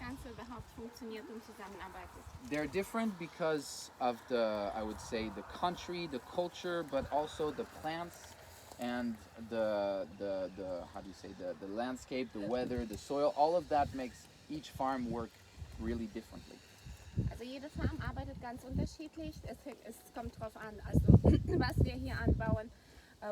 Ganze überhaupt funktioniert und zusammenarbeitet. They're different because of the, I would say, the country, the culture, but also the plants and the how do you say, the landscape, the weather, the soil. All of that makes each farm work really differently. Also jede Farm arbeitet ganz unterschiedlich. Es kommt drauf an, also was wir hier anbauen,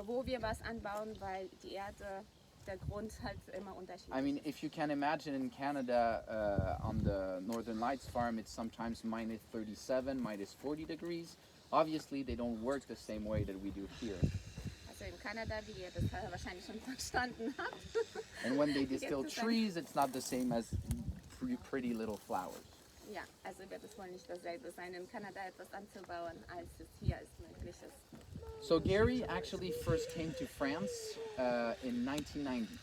wo wir was anbauen, weil die Erde, der Grund halt immer unterschiedlich ist. I mean, if you can imagine in Canada, on the Northern Lights farm, it's sometimes minus 37, minus 40 degrees. Obviously, they don't work the same way that we do here. Also in Kanada, wie ihr das wahrscheinlich schon verstanden habt. And when they distill trees, it's not the same as pretty little flowers. Ja, also wird es wohl nicht dasselbe sein, in Kanada etwas anzubauen, als es hier ist möglich ist. So Gary actually first came to France in 1990.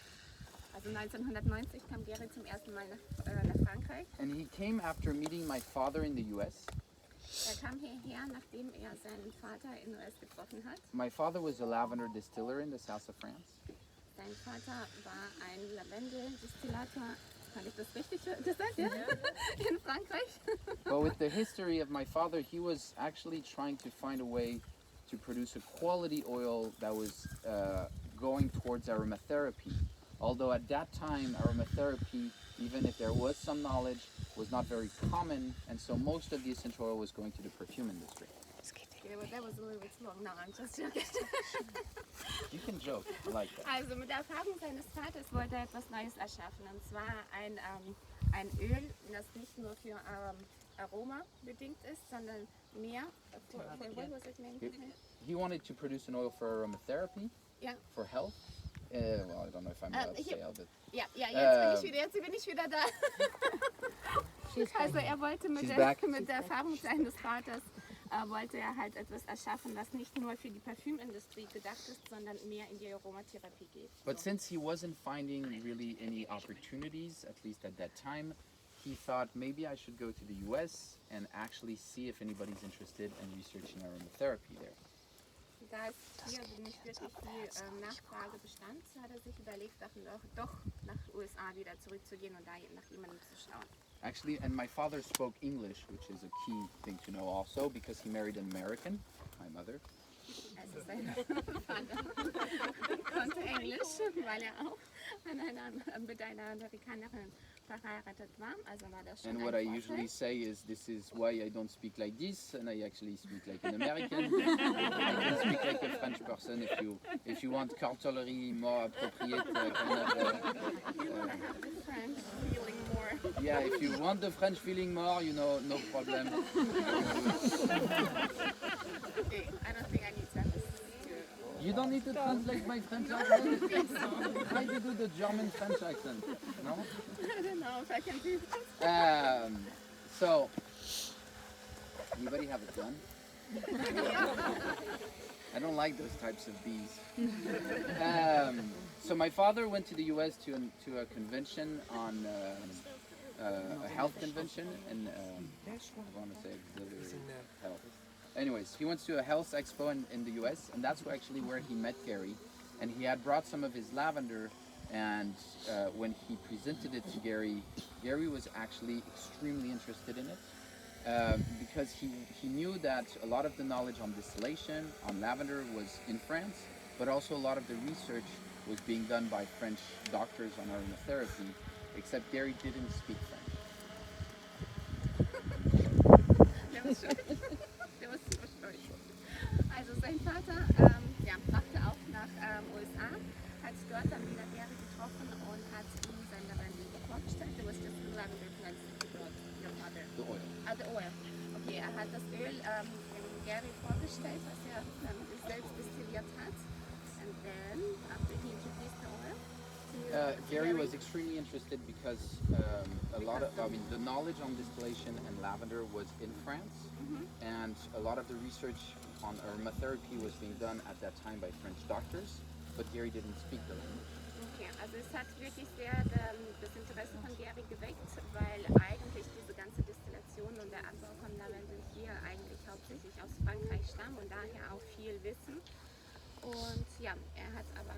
Also 1990 kam Gary zum ersten Mal nach Frankreich. And he came after meeting my father in the US. Kam hierher, nachdem seinen Vater in US getroffen hat. My father was a lavender distiller in the south of France. Sein Vater war ein Lavendeldistillator. Habe ich das richtig gesagt? Ja? In Frankreich. But with the history of my father, he was actually trying to find a way to produce a quality oil that was going towards aromatherapy. Although at that time, aromatherapy, even if there was some knowledge, was not very common, and so most of the essential oil was going to the perfume industry. That was a little bit long. No, I'm just joking. You can joke, I like that. Also mit der Erfahrung seines Vaters wollte er etwas Neues erschaffen, und zwar ein Öl, das nicht nur für Aroma bedingt ist, sondern mehr. What was it named? He wanted to produce an oil for aromatherapy, for health. Well, I don't know if I'm allowed to say all of it. Ja, jetzt bin ich wieder da. Also er wollte mit der Erfahrung seines Vaters wollte er halt etwas erschaffen, das nicht nur für die Parfümindustrie gedacht ist, sondern mehr in die Aromatherapie geht. But since he wasn't finding really any opportunities, at least at that time, he thought maybe I should go to the US and actually see if anybody's interested in researching aromatherapy there. Da es hier nicht wirklich viel Nachfrage bestand, hat er sich überlegt, doch nach USA wieder zurückzugehen und da nach jemandem zu schauen. Actually, and my father spoke English, which is a key thing to know also, because he married an American, my mother. Also sein Vater konnte Englisch, weil er auch mit einer Amerikanerin verheiratet war. Also war das schon And ein what I Vorteil. usually say is, this is why I don't speak like this, and I actually speak like an American. I don't speak like a French person. If you want cutlery more appropriate, French feeling more. yeah, if you want the French feeling more, you know, no problem. Okay, I don't think I need to have this. You don't need to translate my French accent. Try to do the German French accent. No? I don't know if I can do that. So, anybody have a gun? I don't like those types of bees. So my father went to the US to a convention on a health convention, and I want to say auxiliary health. Anyways, he went to a health expo in the US, and that's actually where he met Gary. And he had brought some of his lavender, and when he presented it to Gary, Gary was actually extremely interested in it, because he knew that a lot of the knowledge on distillation, on lavender, was in France, but also a lot of the research was being done by French doctors on aromatherapy, except Gary didn't speak French. Also sein Vater brachte auch nach USA, hat dort dann wieder Gary getroffen und hat ihm sein Lavendel vorgestellt. There was just lavender plants that brought your father. The oil. The oil. Okay, er hat das Öl Gary vorgestellt, was er selbst destilliert hat. And then, after he introduced the oil, Gary was extremely interested because the knowledge on distillation and lavender was in France, and a lot of the research on aromatherapy was being done at that time by French doctors, but Gary didn't speak the language. Okay, also es hat wirklich sehr das Interesse von Gary geweckt, weil eigentlich diese ganze Destillation und der Anbau von Lavendel hier eigentlich hauptsächlich aus Frankreich stammen und daher auch viel Wissen. Und ja, er hat aber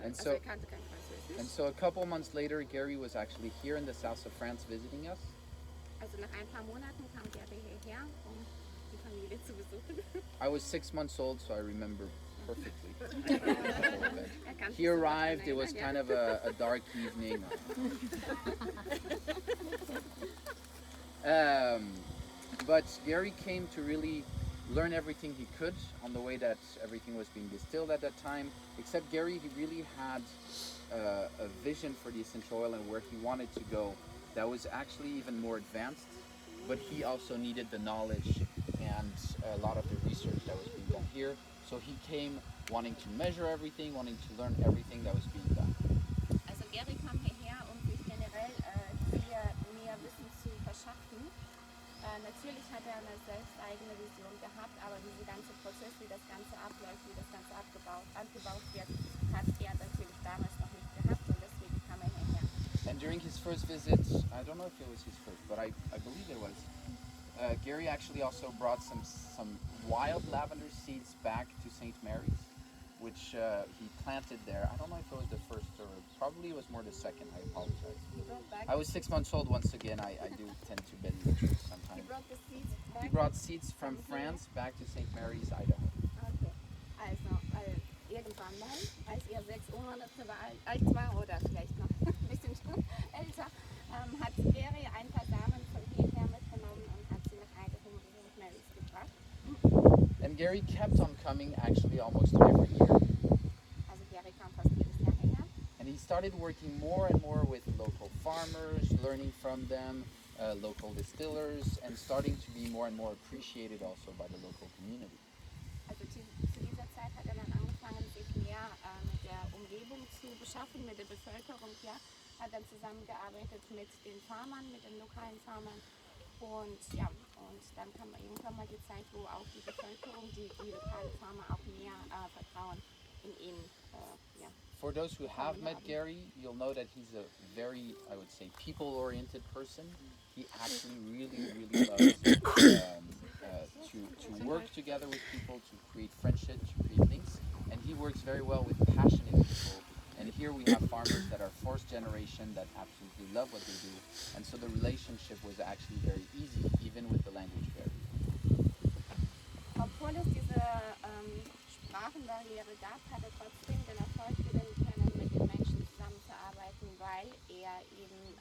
er kannte kein Französisch. And so a couple months later, Gary was actually here in the south of France visiting us. Also nach ein paar Monaten kam Gary hierher, um die Familie zu besuchen. I was 6 months old, so I remember perfectly. Er kann He sich sofort arrived, it erinnern, was ja. kind of a dark evening. But Gary came to really learn everything he could on the way that everything was being distilled at that time. Except Gary, he really had a vision for the essential oil and where he wanted to go that was actually even more advanced, but he also needed the knowledge and a lot of the research that was being done here. So he came wanting to measure everything, wanting to learn everything that was being done. Also Gary kam hierher, um sich generell mehr Wissen zu verschaffen. Natürlich hat er eine selbst eigene Vision gehabt, aber dieser ganze Prozess, wie das Ganze abläuft, wie das Ganze abgebaut wird, hat er natürlich damals noch nicht gehabt und deswegen kam er hierher. And during his first visit, I don't know if it was his first, but I believe it was, Gary actually also brought some wild lavender seeds back to St. Mary's, which he planted there. I don't know if it was the first or probably it was more the second, I apologize. He brought back I was 6 months old once again, I do tend to bend the truth he sometimes. brought the seeds back. He brought seeds from France back to St. Mary's, Idaho. Okay. Also, irgendwann mal, als er 6 Monate alt war oder vielleicht noch ein bisschen schon älter, hat Gary ein paar Samen von hierher mitgenommen und hat sie nach Idaho und St. Mary's gebracht. And Gary kept on coming actually almost every year. Also Gary kam fast jedes Jahr hierher. And he started working more and more with local farmers, learning from them, local distillers, and starting to be more and more appreciated also by the local community. Also zu dieser Zeit hat er dann angefangen, sich mehr mit der Umgebung zu beschaffen, mit der Bevölkerung. Ja, hat dann zusammengearbeitet mit den Farmern, mit den lokalen Farmern. Und ja, und dann kam irgendwann mal die Zeit, wo auch die Bevölkerung, die lokalen Farmer auch mehr Vertrauen in ihn, ja. For those who have met Gary, you'll know that he's a very, I would say, people-oriented person. He actually really loves to work together with people, to create friendship, to create links. And he works very well with passionate people. And here we have farmers that are fourth generation that absolutely love what they do. And so the relationship was actually very easy, even with the language barrier. Obwohl es diese Sprachenbarriere gab, hat er trotzdem den Erfolg gewinnen können, mit den Menschen zusammenzuarbeiten, weil er eben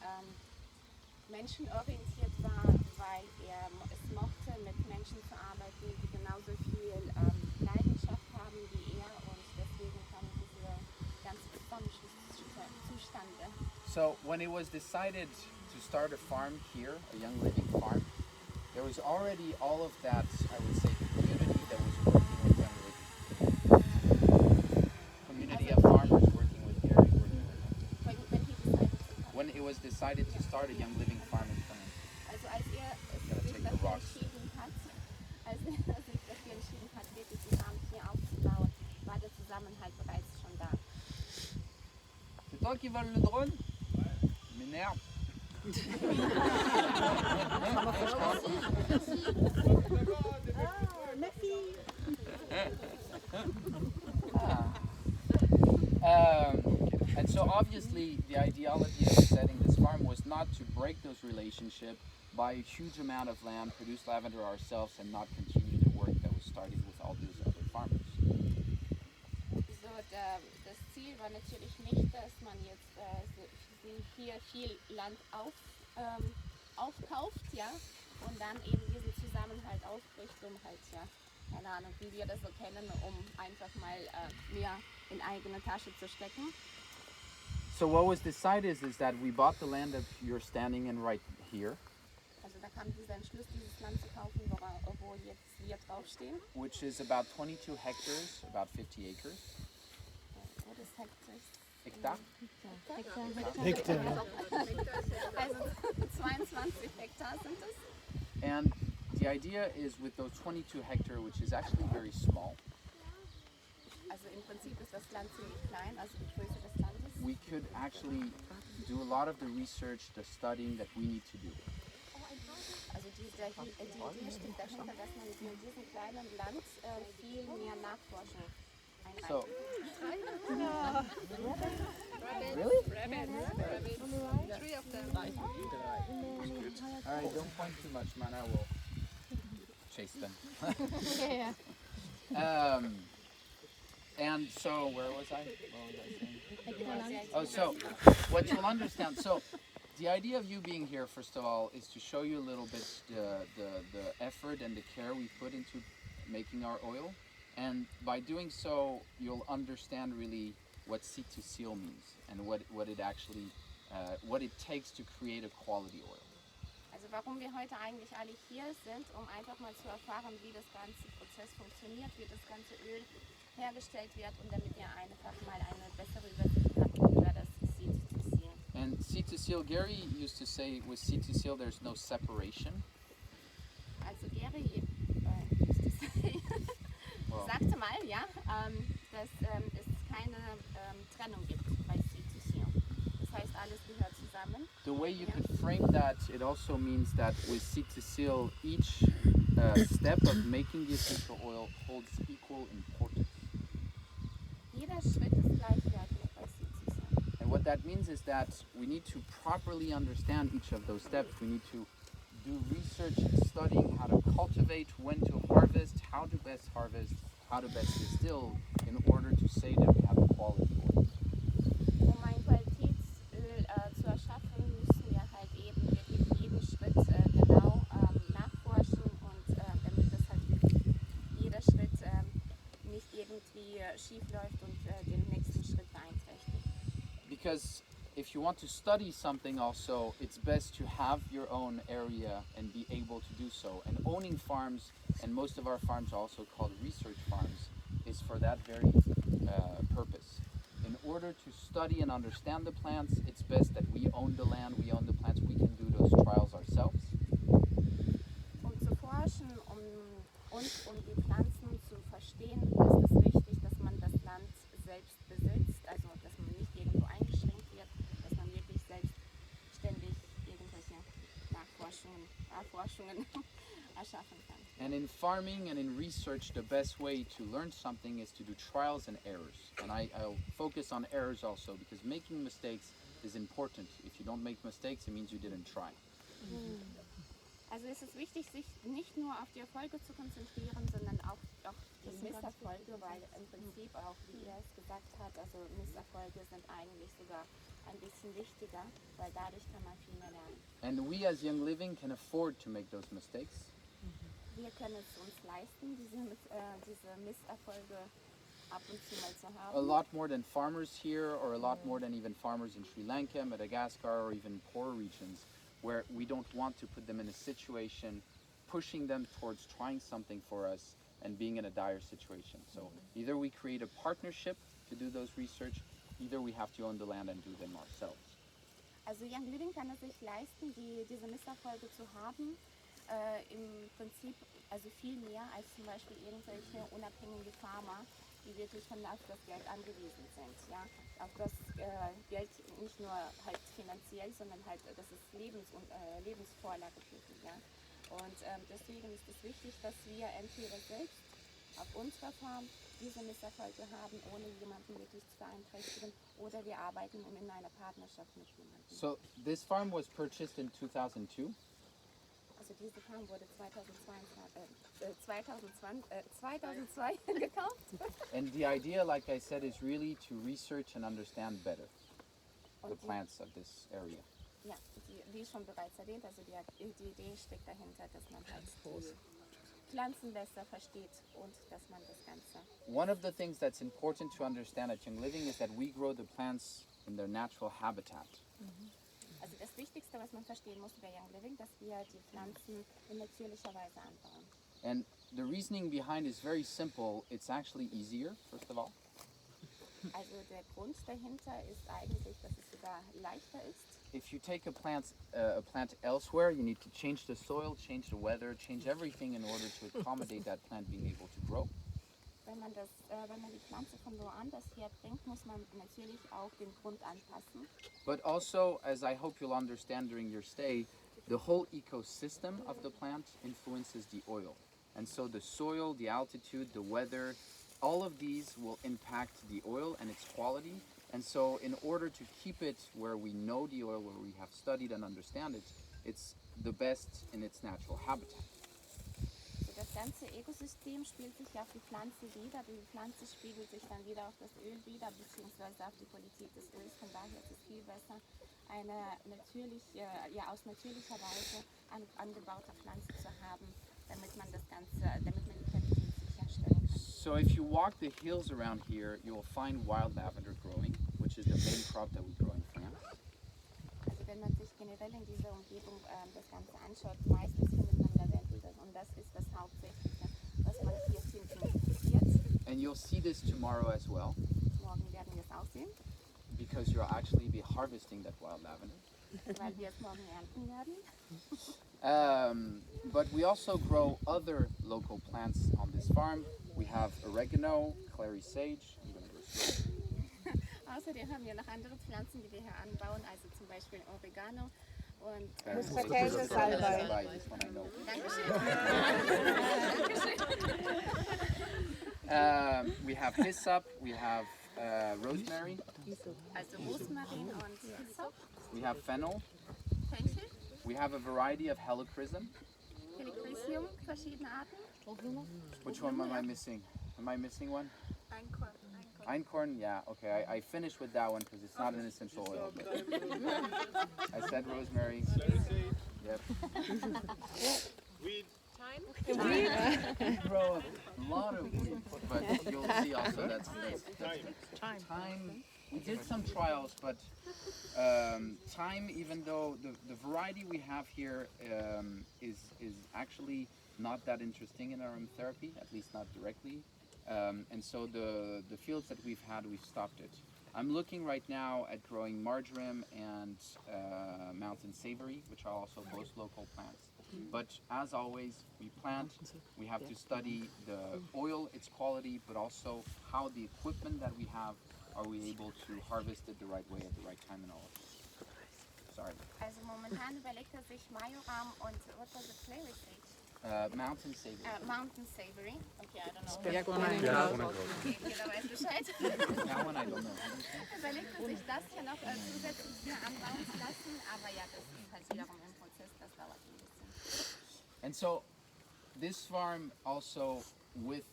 menschenorientiert war, weil er es mochte, mit Menschen zu arbeiten, die genauso viel Leidenschaft haben wie er und deswegen kam diese ganz besondere Zustande. So when it was decided to start a farm here, a young living farm, there was already all of that, I would say, community that was working with young living. Community of farmers working with Gary, working with him. When it was decided to start a young living farm in France. Also als er sich dafür entschieden hat, wirklich die Farm hier aufzubauen, war der Zusammenhalt bereits schon da. C'est toi qui vole le drone? M'énerve. And so obviously the ideology of setting this farm was not to break those relationships, buy a huge amount of land, produce lavender ourselves, and not continue the work that was started with all these other farmers. So, das Ziel war natürlich nicht, dass man jetzt hier viel Land aufkauft, ja, und dann eben diesen Zusammenhalt aufbricht, um halt, ja, keine Ahnung, wie wir das so kennen, um einfach mal mehr in eigene Tasche zu stecken. So what was decided is that we bought the land that you're standing in right here, Also da kam dieser Entschluss, dieses Land zu kaufen, wo jetzt wir draufstehen. which is about 22 hectares, about 50 acres. What is hectares? Hectare? Hektar. Also 22 Hektar sind es. And the idea is with those 22 hectare, which is actually very small, Also im Prinzip ist das Land ziemlich klein, also die Größe des Landes. we could actually do a lot of the research, the studying that we need to do. Also die Idee steht dahinter, dass man mit diesem kleinen Land viel mehr Nachforschung einreicht. So Really? Rabbits. Three of them. Alright, don't point too much, man. I will chase them. And so, where was I? What was I saying? Oh, so, what you'll understand. So, the idea of you being here, first of all, is to show you a little bit the effort and the care we put into making our oil. And by doing so, you'll understand really what seed to seal means and what it actually, what it takes to create a quality oil. Also warum wir heute eigentlich alle hier sind, um einfach mal zu erfahren, wie das ganze Prozess funktioniert, wie das ganze Öl hergestellt wird und damit ihr einfach mal eine bessere Übersicht habt über das Seed to Seal. And seed to seal, Gary used to say with seed to seal there's no separation. Also Gary sagte mal, ja, dass es keine Trennung gibt bei Seed to Seal. Das heißt, alles gehört zusammen. The way you could frame that, it also means that with seed to seal, each step of making the essential oil holds equal importance. Jeder Schritt ist gleichwertig bei Seed to Seal. And what that means is that we need to properly understand each of those steps. We need to do research and studying how to cultivate, when to harvest, how to best harvest, how to best distill in order to say that we have a quality oil. Um ein Qualitätsöl zu erschaffen, müssen wir halt eben wirklich jeden Schritt genau nachforschen und damit das halt wirklich jeder Schritt nicht irgendwie schief läuft und den nächsten Schritt beeinträchtigt. Because if you want to study something also, it's best to have your own area and be able to do so. And owning farms, and most of our farms are also called research farms, is for that very purpose. In order to study and understand the plants, it's best that we own the land, we own the plants, we can do those trials ourselves. Um zu forschen und um die Pflanzen zu verstehen, ist es wichtig, dass man das Land selbst besitzt, also dass man nicht irgendwo eingeschränkt wird, dass man wirklich selbstständig irgendwelche Erforschungen erschaffen kann. And in farming and in research, the best way to learn something is to do trials and errors. And I'll focus on errors also, because making mistakes is important. If you don't make mistakes, it means you didn't try. Also ist es wichtig, sich nicht nur auf die Erfolge zu konzentrieren, sondern auch auf die Misserfolge, weil im Prinzip auch, wie er es gesagt hat, also Misserfolge sind eigentlich sogar ein bisschen wichtiger, weil dadurch kann man viel mehr lernen. And we as Young Living can afford to make those mistakes. Wir können es uns leisten, diese Misserfolge ab und zu mal zu haben. A lot more than farmers here, or a lot more than even farmers in Sri Lanka, Madagascar, or even poor regions, where we don't want to put them in a situation, pushing them towards trying something for us and being in a dire situation. So either we create a partnership to do those research, either we have to own the land and do them ourselves. Also Young Living kann es sich leisten, diese Misserfolge zu haben. Im Prinzip also viel mehr als zum Beispiel irgendwelche unabhängige Farmer, die wirklich auf das Geld angewiesen sind. Ja? Auf das Geld nicht nur halt finanziell, sondern halt, das ist Lebensvorlage für sie. Ja? Und deswegen ist es wichtig, dass wir entweder selbst auf unserer Farm diese Misserfolge haben, ohne jemanden wirklich zu beeinträchtigen, oder wir arbeiten in einer Partnerschaft mit jemandem. So this farm was purchased in 2002. Also diese Farm wurde 2002 gekauft. And the idea, like I said, is really to research and understand better the plants of this area. Ja, wie schon bereits erwähnt, also die Idee steckt dahinter, dass man halt die Pflanzen besser versteht und dass man das Ganze... One of the things that's important to understand at Young Living is that we grow the plants in their natural habitat. Also das Wichtigste, was man verstehen muss bei Young Living, dass wir die Pflanzen in natürlicher Weise anbauen. And the reasoning behind is very simple. It's actually easier, first of all. Also der Grund dahinter ist eigentlich, dass es sogar leichter ist. If you take a plant elsewhere, you need to change the soil, change the weather, change everything in order to accommodate that plant being able to grow. Wenn man die Pflanze von woanders herbringt, muss man natürlich auch den Grund anpassen. But also, as I hope you'll understand during your stay, the whole ecosystem of the plant influences the oil. And so the soil, the altitude, the weather, all of these will impact the oil and its quality. And so in order to keep it where we know the oil, where we have studied and understand it, it's the best in its natural habitat. Also das ganze Ökosystem spielt sich auf die Pflanze wider, die Pflanze spiegelt sich dann wieder auf das Öl wider, beziehungsweise auf die Qualität des Öls. Von daher ist es viel besser, eine aus natürlicher Weise angebaute Pflanze zu haben, damit man die Qualität sicherstellen kann. So if you walk the hills around here, you will find wild lavender growing, which is the main crop that we grow in France. Also wenn man sich generell in dieser Umgebung das Ganze anschaut, meistens findet man Lavendel und das ist das Hauptsächliche, was man hier finden wird. And you'll see this tomorrow as well, Morgen werden wir es auch sehen, because you'll actually be harvesting that wild lavender. weil wir es morgen ernten werden. But we also grow other local plants on this farm. We have oregano, clary sage. I'm gonna go slow. Außerdem haben wir noch andere Pflanzen, die wir hier anbauen, also zum Beispiel Oregano und Muscatelle, Salbei. This one I know. Dankeschön. We have hyssop, we have rosemary, Also Rosmarin und Hyssop, we have fennel, Fenchel, we have a variety of helichrysum. Helichrysum, verschiedene Arten. Which one am I missing? Am I missing one? Einkorn. Einkorn, yeah, okay, I finished with that one because it's not an essential oil. But I said rosemary. Yep. Weed. Thyme. We grow a lot of weed, but you'll see also that's thyme. We did some trials, but thyme, even though the variety we have here is actually not that interesting in aromatherapy, at least not directly. And so the fields that we've stopped it. I'm looking right now at growing marjoram and mountain savory, which are also both local plants. But as always, we plant, we have to study the oil, its quality, but also how the equipment that we have, are we able to harvest it the right way at the right time and all of this. Sorry. Also momentan überlegt sich Majoram und what was it, clary sage? Mountain savory. Mountain savory. Okay, I don't know. Okay, Jeder weiß Bescheid. that one I don't know. Überlegt sich das hier noch zusätzlich hier anbauen zu lassen, aber ja, das ist halt wiederum im Prozess, das dauert ein bisschen. And so this farm also with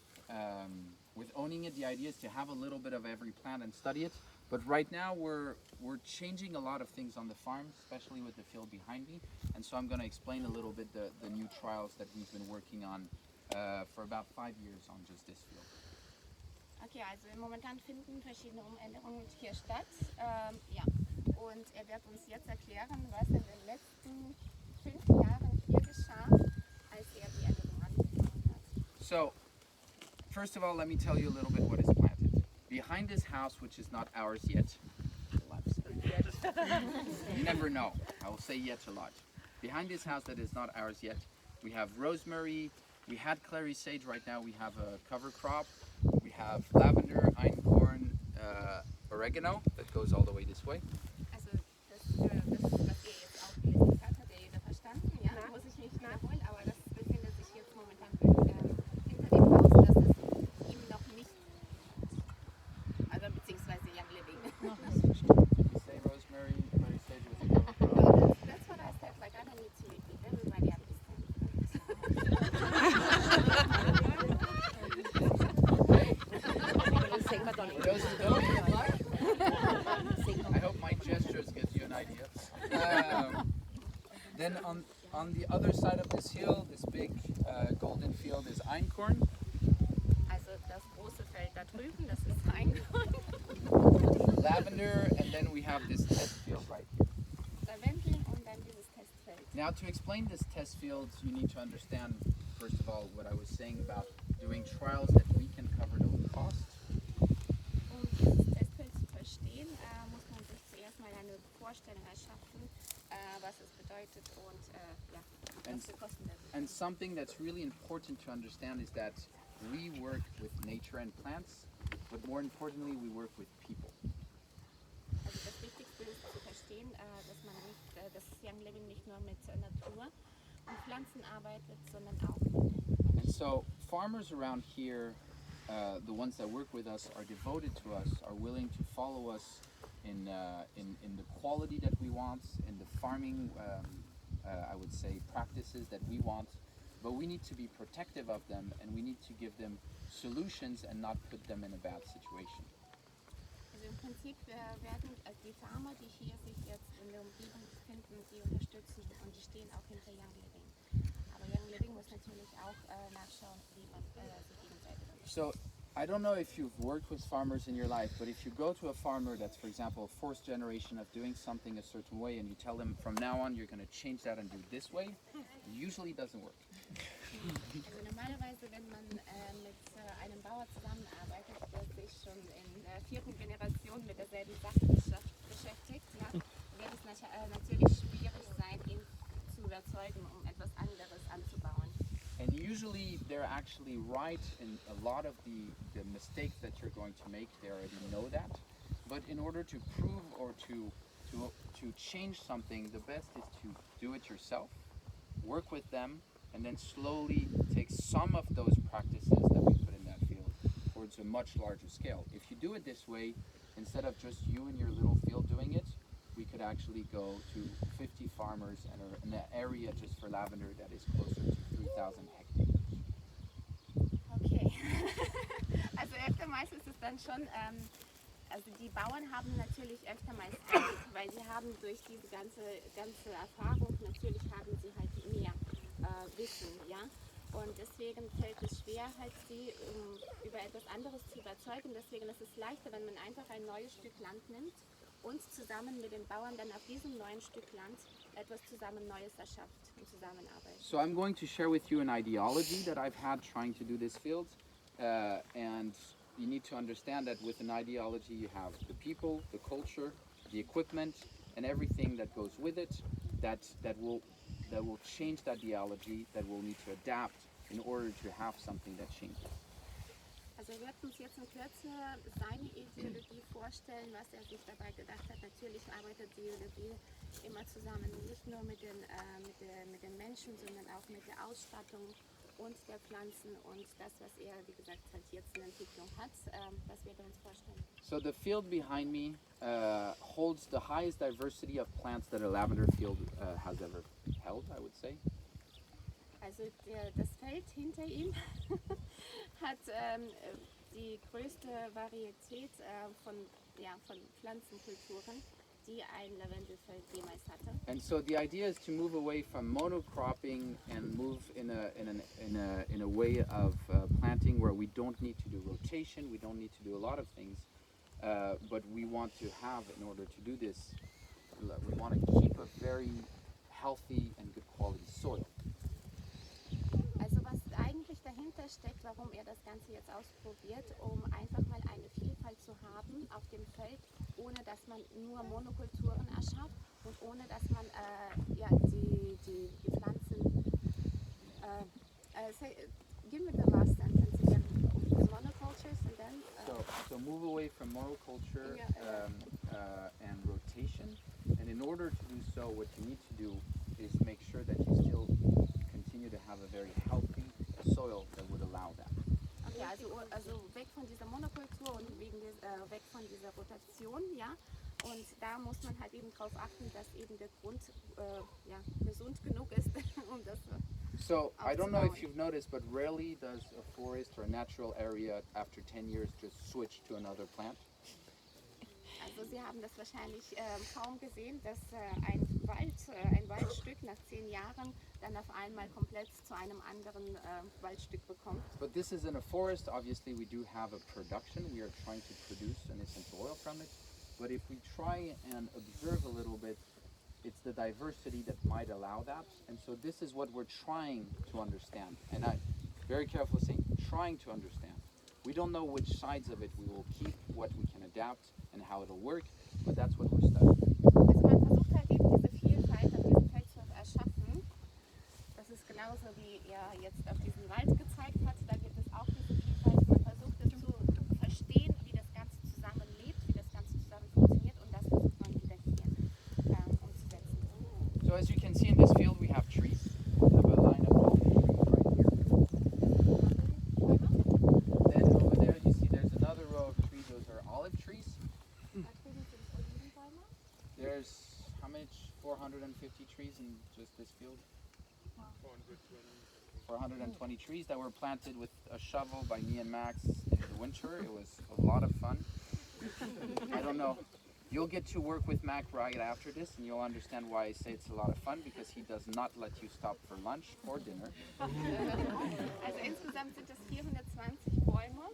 owning it, the idea is to have a little bit of every plant and study it. But right now we're changing a lot of things on the farm, especially with the field behind me. And so I'm going to explain a little bit the new trials that we've been working on for about 5 years on just this field. Okay, also momentan finden verschiedene Umänderungen hier statt. Ja, und er wird uns jetzt erklären, was in den letzten 5 Jahren hier geschah, als er die Änderung angefangen hat. So, first of all, let me tell you a little bit what is planted. Behind this house, which is not ours yet, you never know. I will say yet a lot. Behind this house that is not ours yet, we have rosemary, we had clary sage, right now we have a cover crop, we have lavender, einkorn, oregano, that goes all the way this way. Also das, was ihr jetzt auch gelesen habt, hat ja jeder verstanden, ja? Muss ich nicht wiederholen, aber das befindet sich jetzt momentan hinter dem Haus, dass es ihm noch nicht, also beziehungsweise Young Living. You say rosemary, clary sage with a cover crop. That's what I said, like I don't need to repeat, everybody understands. For those who don't, I hope my gestures gives you an idea. Then on the other side of this hill, this big golden field is einkorn. Also das große Feld da drüben, das ist Einkorn, Lavender, and then we have this test field right here. Lavendel und dann dieses Testfeld. Now to explain this test field, you need to understand, first of all, what I was saying about doing trials that we can cover no cost. Um dieses Testfeld zu verstehen, muss man sich zuerst mal eine Vorstellung erschaffen, was es bedeutet und ja, was es kosten wird. And something that's really important to understand is that we work with nature and plants, but more importantly, we work with people. Also das Wichtigste ist zu verstehen, dass man nicht, dass Young Living nicht nur mit Natur und Pflanzen arbeitet, sondern auch mit Menschen. And so farmers around here, the ones that work with us, are devoted to us, are willing to follow us in the quality that we want, in the farming, I would say, practices that we want. But we need to be protective of them, and we need to give them solutions and not put them in a bad situation. Also im Prinzip werden die Farmer, die hier sich jetzt in der Umgebung befinden, die unterstützen und die stehen auch hinter Young Living. Aber Young Living muss natürlich auch nachschauen, wie man sich gegenseitig unterstützt. So I don't know if you've worked with farmers in your life, but if you go to a farmer that's, for example, a fourth generation of doing something a certain way, and you tell them from now on you're going to change that and do it this way, it usually doesn't work. Also normalerweise, wenn man mit einem Bauer zusammenarbeitet, der sich schon in der 4. Generation mit derselben Sache beschäftigt, ja, wird es natürlich schwierig sein, ihn zu überzeugen, um etwas anderes anzubauen. And usually they're actually right in a lot of the mistakes that you're going to make. They already know that. But in order to prove or to change something, the best is to do it yourself, work with them, and then slowly take some of those practices that we put in that field towards a much larger scale. If you do it this way, instead of just you in your little field doing it, we could actually go to 50 farmers and an area just for lavender that is closer to 3,000 hectares. Okay. Also öftermals ist es dann schon, also die Bauern haben natürlich öftermals Glück, weil sie haben durch diese ganze Erfahrung, natürlich haben sie halt mehr Wissen, ja. Und deswegen fällt es schwer, halt sie über etwas anderes zu überzeugen. Deswegen ist es leichter, wenn man einfach ein neues Stück Land nimmt und zusammen mit den Bauern dann auf diesem neuen Stück Land etwas zusammen Neues erschafft und zusammenarbeitet. So I'm going to share with you an ideology that I've had trying to do this field, and you need to understand that with an ideology you have the people, the culture, the equipment, and everything that goes with it that will change that ideology, that will need to adapt in order to have something that changes. Also er wird uns jetzt in Kürze seine Ideologie vorstellen, was er sich dabei gedacht hat. Natürlich arbeitet die Ideologie immer zusammen, nicht nur mit den Menschen, sondern auch mit der Ausstattung und der Pflanzen und das, was er, wie gesagt, halt jetzt in Entwicklung hat, das wird er uns vorstellen. So the field behind me holds the highest diversity of plants that a lavender field has ever held, I would say. Also das Feld hinter ihm hat die größte Varietät von Pflanzenkulturen, die ein Lavendelfeld jemals hatte. And so the idea is to move away from monocropping and move in a way of planting where we don't need to do rotation, we don't need to do a lot of things, but we want to have, in order to do this, we want to keep a very healthy and good quality soil. Also was eigentlich dahinter steckt, warum er das Ganze jetzt ausprobiert, um einfach mal eine Vielfalt zu haben auf dem Feld, ohne dass man nur Monokulturen erschafft und ohne dass man die Pflanzen give me the last sentence again. The monocultures and then So move away from monoculture and rotation, and in order to do so, what you need to do is make sure that you still continue to have a very healthy soil that would allow that. Okay, also weg von dieser Monokultur und weg von dieser Rotation, ja. Und da muss man halt eben darauf achten, dass eben der Grund gesund genug ist, um das So I don't know if you've noticed, but rarely does a forest or a natural area after 10 years just switch to another plant. Also Sie haben das wahrscheinlich kaum gesehen, dass ein Waldstück nach 10 Jahren dann auf einmal komplett zu einem anderen Waldstück bekommt. But this is in a forest. Obviously, we do have a production. We are trying to produce an essential oil from it. But if we try and observe a little bit, it's the diversity that might allow that. And so this is what we're trying to understand. And I'm very careful saying trying to understand. We don't know which sides of it we will keep, what we can adapt, and how it'll work, but that's what we're studying. Also man versucht halt eben diese Vielfalt auf diesem Feld zu erschaffen. Das ist genauso wie er jetzt auf diesen Wald gezeigt hat. Da gibt es auch diese Vielfalt. Man versucht es zu verstehen, wie das Ganze zusammenlebt, wie das Ganze zusammen funktioniert, und das versucht man wieder hier umzusetzen. So as you can see in this field, we have trees. We have a line of palm trees right here. Then over there, you see there's another row of trees. Those are olive trees. 450 trees in just this field. 420 trees that were planted with a shovel by me and Max in the winter. It was a lot of fun. I don't know. You'll get to work with Mac right after this, and you'll understand why I say it's a lot of fun, because he does not let you stop for lunch or dinner. Also insgesamt sind es 420 Bäume.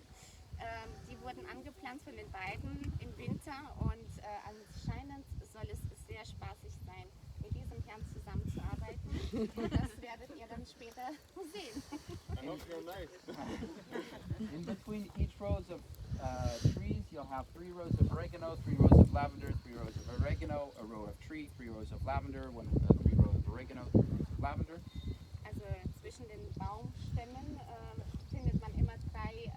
Die wurden angepflanzt von den beiden im Winter und anscheinend soll es sehr spaßig sein, mit diesem Herrn zusammenzuarbeiten. Das werdet ihr dann später sehen. I hope you're nice. In between each rows of trees, you'll have 3 rows of oregano, 3 rows of lavender, 3 rows of oregano, a row of tree, 3 rows of lavender, 3 rows of oregano, 3 rows of lavender. Also zwischen den Baumstämmen findet man immer drei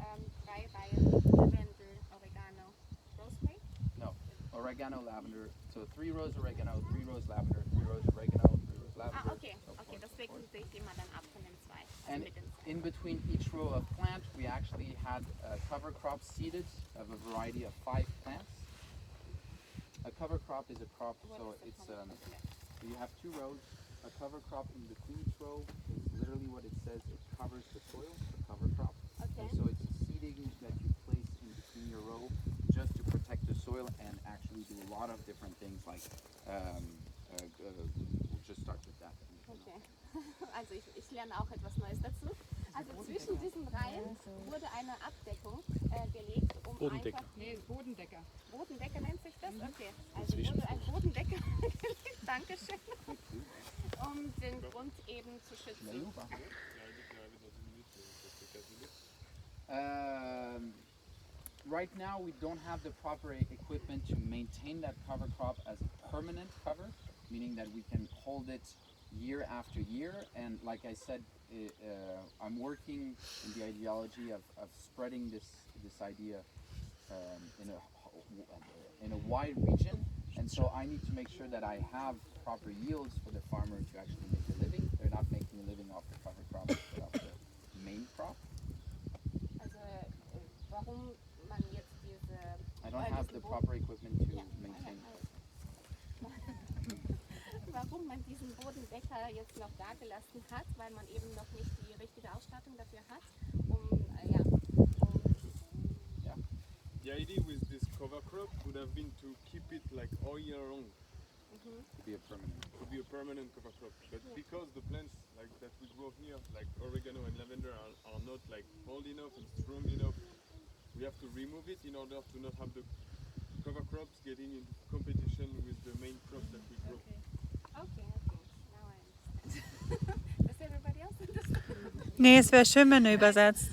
Reihen Lavendel, Oregano, Rosemary. No, oregano, lavender. So 3 rows oregano, 3 rows lavender, 3 rows oregano, 3 rows lavender. Okay, okay, das wechselt sich immer dann ab von den zwei. Also And mit den zwei. in between each row of plant, we actually had cover crops seeded of a variety of 5 plants. A cover crop is a crop, so it's you have 2 rows. A cover crop in between each row is literally what it says. It covers the soil. A cover crop. Okay. And so it's a seeding that you place in between your row just to protect the soil and actually do a lot of different things like we'll just start with that. Okay. Also ich lerne auch etwas Neues dazu. Also zwischen diesen Reihen wurde eine Abdeckung gelegt, um Bodendecker. einfach... Nee, Bodendecker. Bodendecker nennt sich das? Okay. Also wurde ein Bodendecker gelegt, Dankeschön, um den Grund eben zu schützen. Right now we don't have the proper equipment to maintain that cover crop as a permanent cover, meaning that we can hold it year after year. And like I said, I'm working in the ideology of spreading this idea in a wide region, and so I need to make sure that I have proper yields for the farmer to actually make a living. They're not making a living off the cover crop, but off the main crop. Also warum man jetzt diese... I don't have the proper equipment to maintain. Warum man diesen Bodendecker jetzt noch da gelassen hat, weil man eben noch nicht die richtige Ausstattung dafür hat, The idea with this cover crop would have been to keep it like all year long, To be a permanent. cover crop. But because the plants like that we grow here, like oregano and lavender, are not like old enough and strong enough, we have to remove it in order to not have the cover crops getting in competition with the main crops that we grow. Okay, now I understand. Does everybody else understand? Nee, es wäre schön, wenn du übersetzt.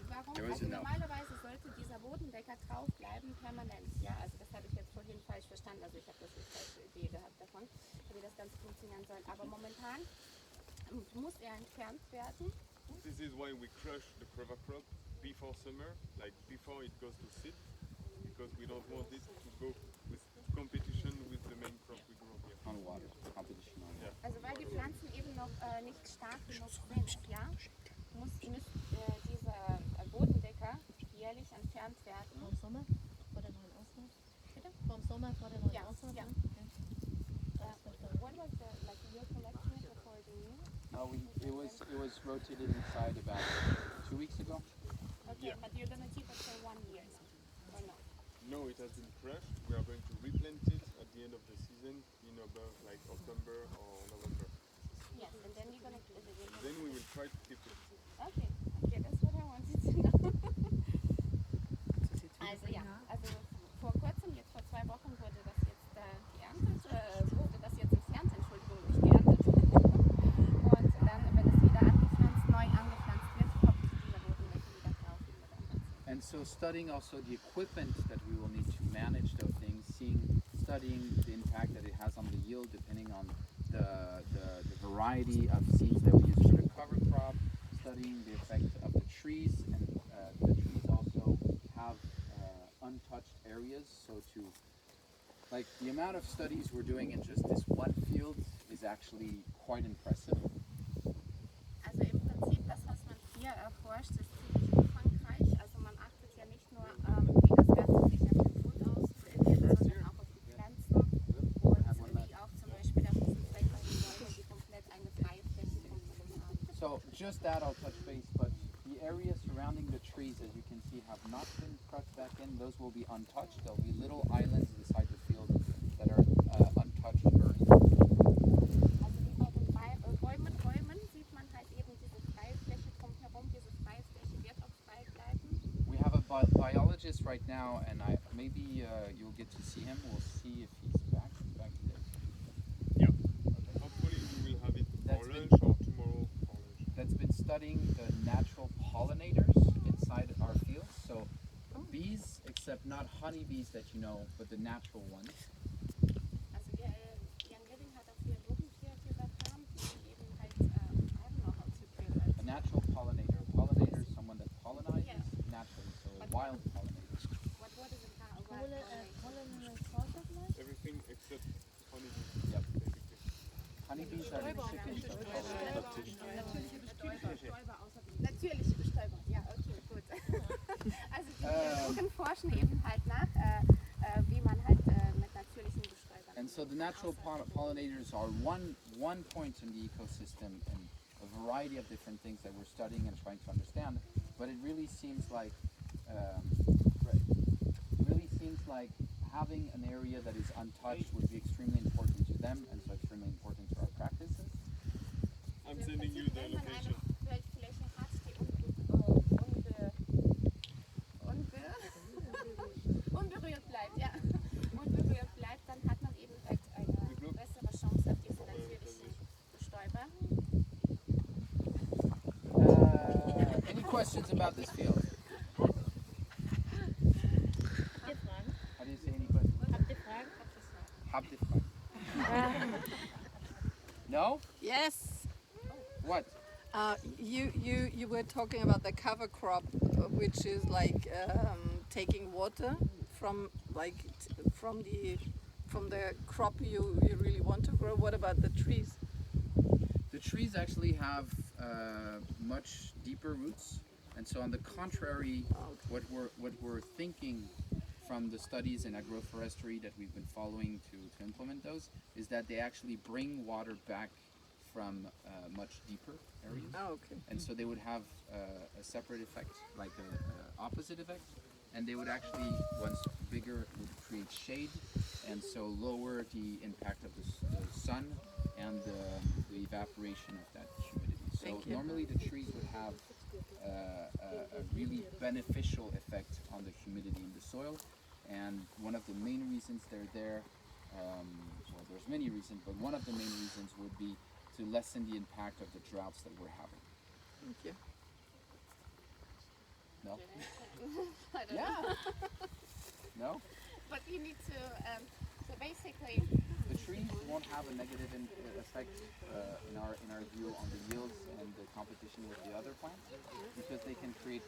Warum? There was Also enough. normalerweise sollte dieser Bodendecker drauf bleiben, permanent. Ja, also das habe ich jetzt vorhin falsch verstanden. Also ich habe das eine falsche Idee gehabt davon, wie das Ganze funktionieren soll. Aber momentan muss er entfernt werden. This is why we crush the cover crop before summer, like before it goes to seed, because we don't want it to go with competition with the main crop we grow here. On water, competition on water. Also weil die Pflanzen eben noch nicht stark genug sind, ja, muss dieser Bodendecker jährlich entfernt werden. Vom Sommer vor der neuen Aussaat? Bitte? Vom Sommer vor der neuen Ja, Aussaat? ja. What was the, like you're collecting it before the new? No, it was rotated inside about 2 weeks ago. Okay, Yeah. but you're gonna keep it for 1 year, or no? No, it has been crushed. We are going to replant it at the end of the season in about like October or November. Yes, and then you're gonna... Then we will try to keep it. Okay, that's what I wanted to know. Also ja, also vor kurzem, jetzt vor 2 Wochen wurde das jetzt geerntet, wurde das jetzt entfernt, Entschuldigung, nicht geerntet. Und dann, wenn es wieder neu angepflanzt wird, kommt dieser Bodendecker wieder drauf. And so studying also the equipment that we will need to manage those things, studying the impact that it has on the yield depending on the variety of seeds that we use for the cover crop, studying the effect of the trees, and the trees also have untouched areas, so like the amount of studies we're doing in just this one field is actually quite impressive. Also im Prinzip das, was man hier erforscht, ist ziemlich umfangreich. Also man achtet ja nicht nur, wie das Ganze sich auf den Boden auswirkt, sondern auch auf die Pflanzen und wie auch zum Beispiel auf diesen So just that I'll touch base, but the areas surrounding the trees, as you can see, have not been cut back in. Those will be untouched. There'll be little islands beside the field that are untouched earth. Also wie bei den Bäumen sieht man halt eben diese freie Fläche drumherum. Diese freie Fläche wird auch frei bleiben. We have a biologist right now, and maybe you'll get to see him. We'll see if he's back. He's back today. Yeah. Hopefully we will have it That's for been- lunch or tomorrow for lunch. That's been studying the natural pollinators inside our fields. So bees, except not honeybees that you know, but the natural ones. Also Jan Living hat auch hier Gruppentiere übertragen, die eben halt, I don't know how to feel it. A natural pollinator. A pollinator is someone that pollinizes Yeah. naturally, so a wild pollinator. What is it now? Pollen sorted like? Everything except honeybees. Yep. Basically. Honeybees are the chickens that Natürliche Bestäuber, ja, okay, gut. Also die Gruppen forschen eben halt nach, wie man halt mit natürlichen Bestäubern. And so the natural pollinators are one point in the ecosystem and a variety of different things that we're studying and trying to understand. But it really seems like having an area that is untouched would be extremely important to them and so extremely important to our practices. I'm sending you the location. Feldfläche hat, die unberührt bleibt, ja. Unberührt bleibt, dann hat man eben halt eine bessere Chance auf diese natürlichen Bestäuber. Any questions about this field? Habt ihr Fragen? How do you say any questions? Habt ihr Fragen? Habt ihr Fragen? No? Yes. What? You were talking about the cover crop, which is like taking water from the crop you really want to grow. What about the trees? The trees actually have much deeper roots, and so on the contrary, what we're thinking from the studies in agroforestry that we've been following to implement those is that they actually bring water back from much deeper areas. Oh, okay. And so they would have a separate effect, like an opposite effect, and they would actually, once bigger, would create shade, and so lower the impact of the sun and the evaporation of that humidity. So Thank you. normally the trees would have a really beneficial effect on the humidity in the soil, and one of the main reasons they're there, well, there's many reasons, but one of the main reasons would be to lessen the impact of the droughts that we're having. Thank you. No? I don't know. Yeah. No? But you need to, so basically, The trees won't have a negative effect in our view on the yields and the competition with the other plants because they can create